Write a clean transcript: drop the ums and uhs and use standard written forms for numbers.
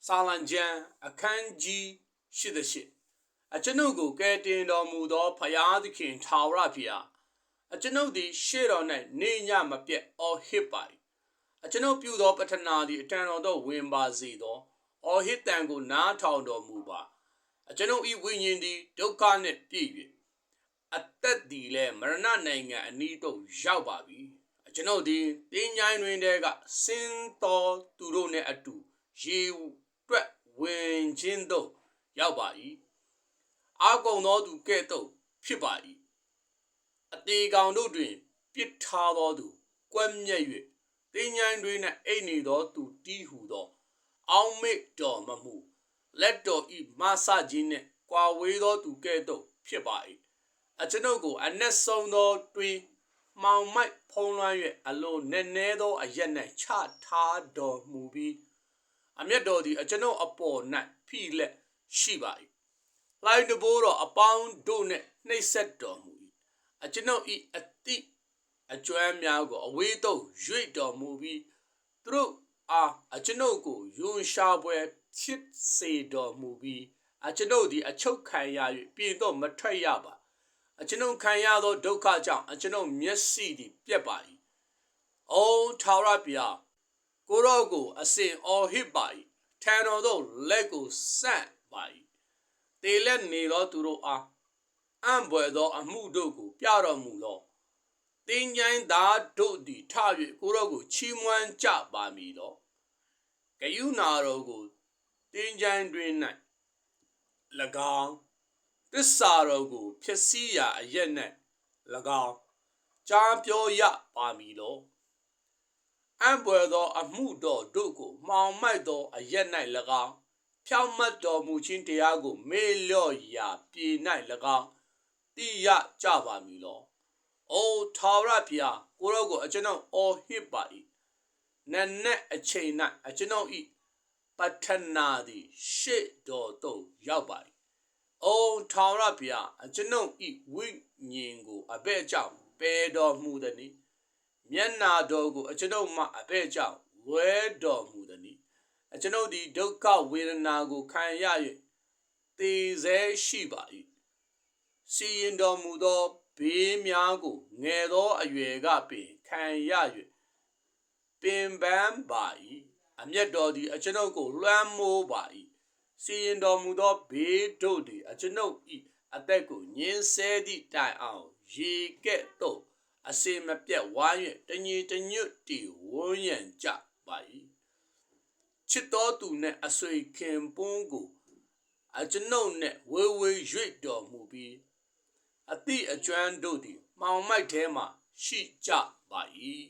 စာလံကျမ်းအခန်းကြီး88အကျွန်ုပ်ကိုကယ်တင်တော်မူသောဖယားသခင်ထာဝရဘုရားအကျွန်ုပ်သည်ရှေ့တော်၌နေညမပြတ်အော်ဟစ်ပါ၏အကျွန်ုပ်ပြုသောပတ္ထနာသည်အတန်တော်သို့ဝင်ပါစေသောအော်ဟစ်တန်ကိုနားထောင်တော်မူပါအကျွန်ုပ်၏ဝိညာဉ်သည်ဒုက္ခနှင့်ပြည့်၍အသက်သည်လည်းမရဏနိုင်ငံအနီးသို့ရောက်ပါပြီအကျွန်ုပ်သည်တင်းញိုင်းတွင်တည်းကဆင်းသောသူတို့နှင့်အတူရေတွက်ဝင်ခြင်းသို့ရောက်ပါ၏အာကုန်သောသူကဲ့သို့ဖြစ်ပါ၏အသေးကောင်တို့တွင်ပြစ်ထားသောသူကွက်မြက်၍တင်းញိုင်းတွင်၌အိပ်နေသောသူတီးဟူသောအောင်းမိတ်တော်မမူလက်တော်ဤမဆခြင်းနှင့်ကွာဝေးသောသူကဲ့သို့ဖြစ်ပါ၏အကျွန်ုပ်ကိုအနက်ဆုံးသောတွင်မှောင်မိုက်ဖုံးလွှမ်း၍အလိုနည်းနည်းသောအရက်၌ချထားတော်မူပြီးအမျက်တော်သည်အကျွန်ုပ်အပေါ်၌ဖိလက်ရှိပါ၏လှိုင်းတဘိုးတော်အပေါင်းတို့နှင့်နှိပ်စက်တော်မူ၏အကျွန်ုပ်၏အတိအကျွမ်းများကိုအဝေးသို့ရွေ့တော်မူပြီးသူတို့အားအကျွန်ုပ်ကိုယွန်ရှာပွဲဖြစ်စေတော်မူပြီးအကျွန်ုပ်သည်အချုပ်ခံရ၍ပြင်သို့မထွက်ရပါအကျွန်ုပ်ခံရသောဒုက္ခကြောင့်အကျွန်ုပ်မျက်စိသည်ပြက်ပါ၏အိုထာဝရဘုရားကိုရောကိုအစဉ်အော်ဟစ်ပါ၏ထံတော်သို့လက်ကိုဆန့်ပါ၏တေလက်နေသောသူတို့အားအံ့ဘွယ်သောအမှုတို့ကိုပြတော်မူသောတင်းញိုင်းသားတို့သည်ထ၍ကိုရောကိုချီးမွမ်းကြပါမည်သောဂယုဏတော်ကိုတင်းញိုင်းတွင်၌၎င်းသစ္စာတော်ကိုဖြစ်စည်းရာအရက်၌၎င်းကြားပြောရပါမည်လောအံ့ဘွယ်သောအမှုတော်တို့ကိုမှောင်မိုက်သောအရက်၌၎င်းဖြောင့်မတ်တော်မူခြင်းတရားကိုမေ့လျော့ရာပြေ၌၎င်းသိရကြပါမည်လောအိုထာဝရဘုရားကိုရောကိုအကျွန်ုပ်အော်ဟစ်ပါ၏နတ်နဲ့အချိန်၌အကျွန်ုပ်၏ပတ္ထနာသည်ရှေ့တော်သို့ရောက်ပါ၏အိုထာဝရဘုရားအကျွန်ုပ်၏ဝိညာဉ်ကိုအဘဲ့ကြောင့်ပယ်တော်မူသည်။မျက်နာတော်ကိုအကျွန်ုပ်မှအဘဲ့ကြောင့်ဝဲတော်မူသည်။အကျွန်ုပ်သည်ဒုက္ခဝေဒနာကိုခံရ၍သေဆဲရှိပါ၏။စီရင်တော်မူသောဘေးများကိုငယ်သောအရွယ်ကပင်ခံရ၍ပင်ပန်းပါ၏။အမျက်တော်သည်အကျွန်ုပ်ကိုလွှမ်းမိုးပါ၏။စီရင်တော်မူသောဘေးတို့သည်အကျွန်ုပ်၏အသက်ကိုညှင်းဆဲသည့်တိုင်အောင်ရေကဲ့သို့အစင်မပြတ်ဝါ၍တညီတညွတ်တီဝန်းရံကြပါ၏ချစ်တော်သူနှင့်အဆွေခင်ပွန်းကိုအကျွန်ုပ်နှင့်ဝေဝေရွေ့တော်မူပြီးအသည့်အကျွမ်းတို့သည်မှောင်မိုက်ထဲမှရှိကြပါ၏